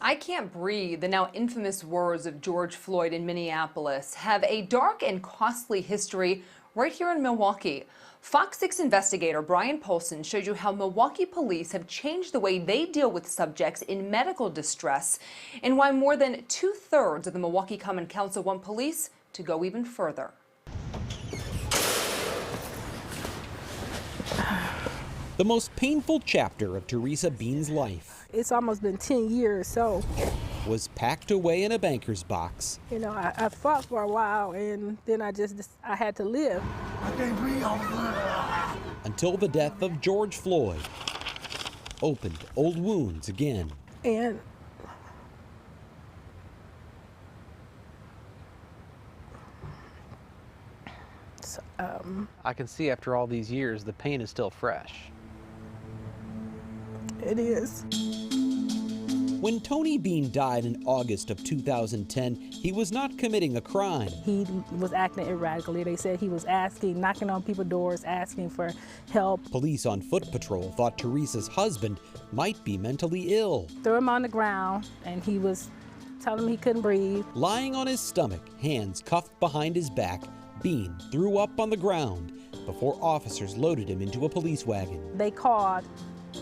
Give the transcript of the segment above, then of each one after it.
I can't breathe, the now infamous words of George Floyd in Minneapolis have a dark and costly history right here in Milwaukee. Fox 6 investigator Brian Polson showed you how Milwaukee police have changed the way they deal with subjects in medical distress and why more than 2/3 of the Milwaukee Common Council want police to go even further. The most painful chapter of Teresa Bean's life. It's almost been 10 years, so. Was packed away in a banker's box. You know, I fought for a while, and then I had to live. I can't breathe. Until the death of George Floyd opened old wounds again. And so, I can see after all these years, the pain is still fresh. it is. When Tony Bean died in August of 2010, he was not committing a crime. He was acting erratically. They said he was knocking on people's doors, asking for help. Police on foot patrol thought Teresa's husband might be mentally ill. Threw him on the ground, and he was telling him he couldn't breathe. Lying on his stomach, hands cuffed behind his back, Bean threw up on the ground before officers loaded him into a police wagon. They called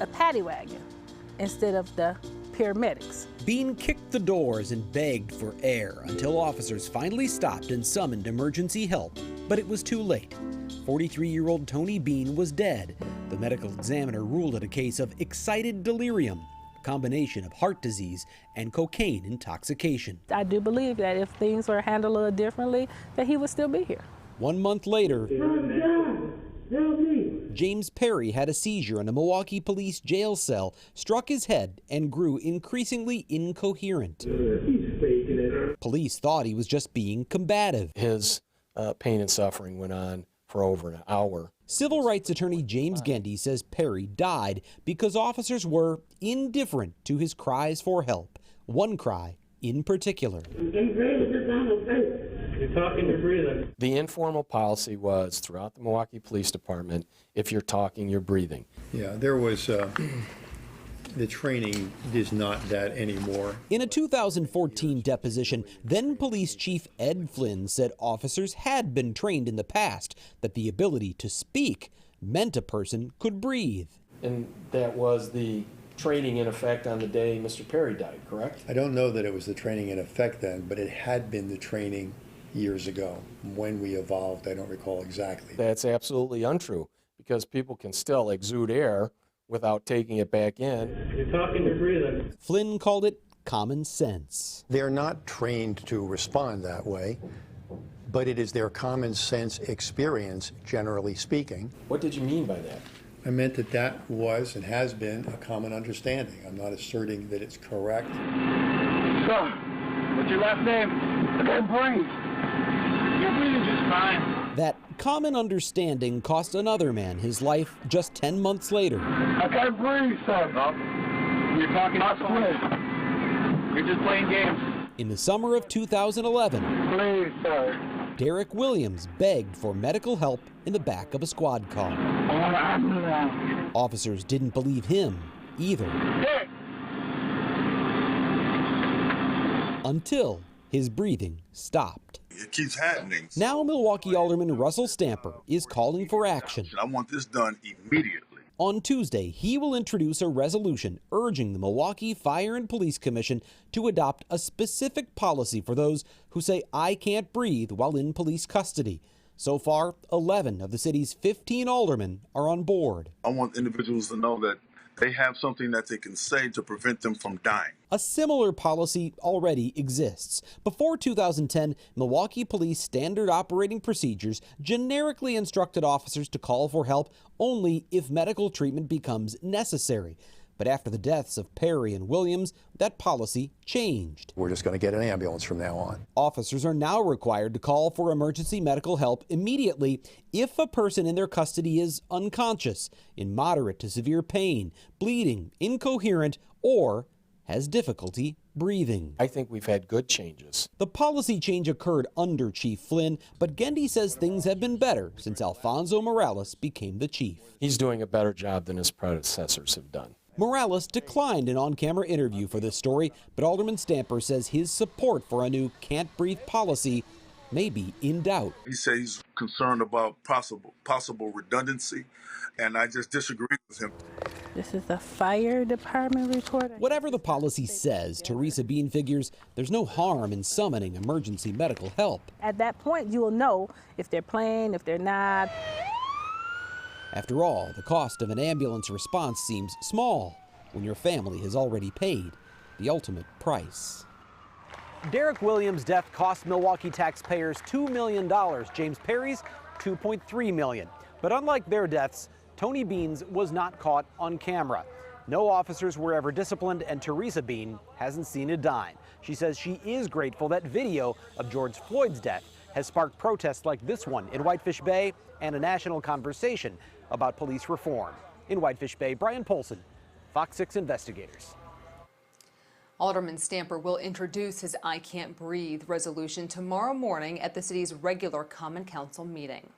a paddy wagon instead of the paramedics. Bean kicked the doors and begged for air until officers finally stopped and summoned emergency help. But it was too late. 43-year-old Tony Bean was dead. The medical examiner ruled it a case of excited delirium, a combination of heart disease and cocaine intoxication. I do believe that if things were handled a little differently, that he would still be here. 1 month later, James Perry had a seizure in a Milwaukee police jail cell, struck his head, and grew increasingly incoherent. Police thought he was just being combative. His pain and suffering went on for over an hour. Civil rights attorney James Gendy says Perry died because officers were indifferent to his cries for help. One cry in particular. You're talking, you're breathing. The informal policy was throughout the Milwaukee Police Department, if you're talking, you're breathing. Yeah, there was, the training is not that anymore. In a 2014 deposition, then Police Chief Ed Flynn said officers had been trained in the past that the ability to speak meant a person could breathe. And that was the training in effect on the day Mr. Perry died, correct? I don't know that it was the training in effect then, but it had been the training years ago. When we evolved, I don't recall exactly. That's absolutely untrue, because people can still exude air without taking it back in. You're talking, you're breathing. Flynn called it common sense. They're not trained to respond that way, but it is their common sense experience, generally speaking. What did you mean by that? I meant that that was and has been a common understanding. I'm not asserting that it's correct. So, what's your last name? I can't breathe. You're breathing just fine. That common understanding cost another man his life just 10 months later. I can't breathe, sir. Oh, you're talking outside. You're just playing games. In the summer of 2011, Please, sir. Derek Williams begged for medical help in the back of a squad car. Officers didn't believe him either. Hey. Until his breathing stopped. It keeps happening. Now Milwaukee Alderman Russell Stamper is calling for action. I want this done immediately. On Tuesday, he will introduce a resolution urging the Milwaukee Fire and Police Commission to adopt a specific policy for those who say, "I can't breathe" while in police custody. So far, 11 of the city's 15 aldermen are on board. I want individuals to know that they have something that they can say to prevent them from dying. A similar policy already exists. Before 2010, Milwaukee Police Standard Operating Procedures generically instructed officers to call for help only if medical treatment becomes necessary. But after the deaths of Perry and Williams, that policy changed. We're just going to get an ambulance from now on. Officers are now required to call for emergency medical help immediately if a person in their custody is unconscious, in moderate to severe pain, bleeding, incoherent, or has difficulty breathing. I think we've had good changes. The policy change occurred under Chief Flynn, but Gendy says things have been better since Alfonso Morales became the chief. He's doing a better job than his predecessors have done. Morales declined an on-camera interview for this story, but Alderman Stamper says his support for a new can't breathe policy may be in doubt. He says he's concerned about possible redundancy, and I just disagree with him. This is the fire department report. Whatever the policy says, Teresa Bean figures there's no harm in summoning emergency medical help. At that point, you will know if they're playing, if they're not. After all, the cost of an ambulance response seems small when your family has already paid the ultimate price. Derek Williams' death cost Milwaukee taxpayers $2 million. James Perry's $2.3 million. But unlike their deaths, Tony Bean's was not caught on camera. No officers were ever disciplined, and Teresa Bean hasn't seen a dime. She says she is grateful that video of George Floyd's death has sparked protests like this one in Whitefish Bay and a national conversation about police reform. In Whitefish Bay, Brian Polson, Fox 6 Investigators. Alderman Stamper will introduce his I Can't Breathe resolution tomorrow morning at the city's regular Common Council meeting.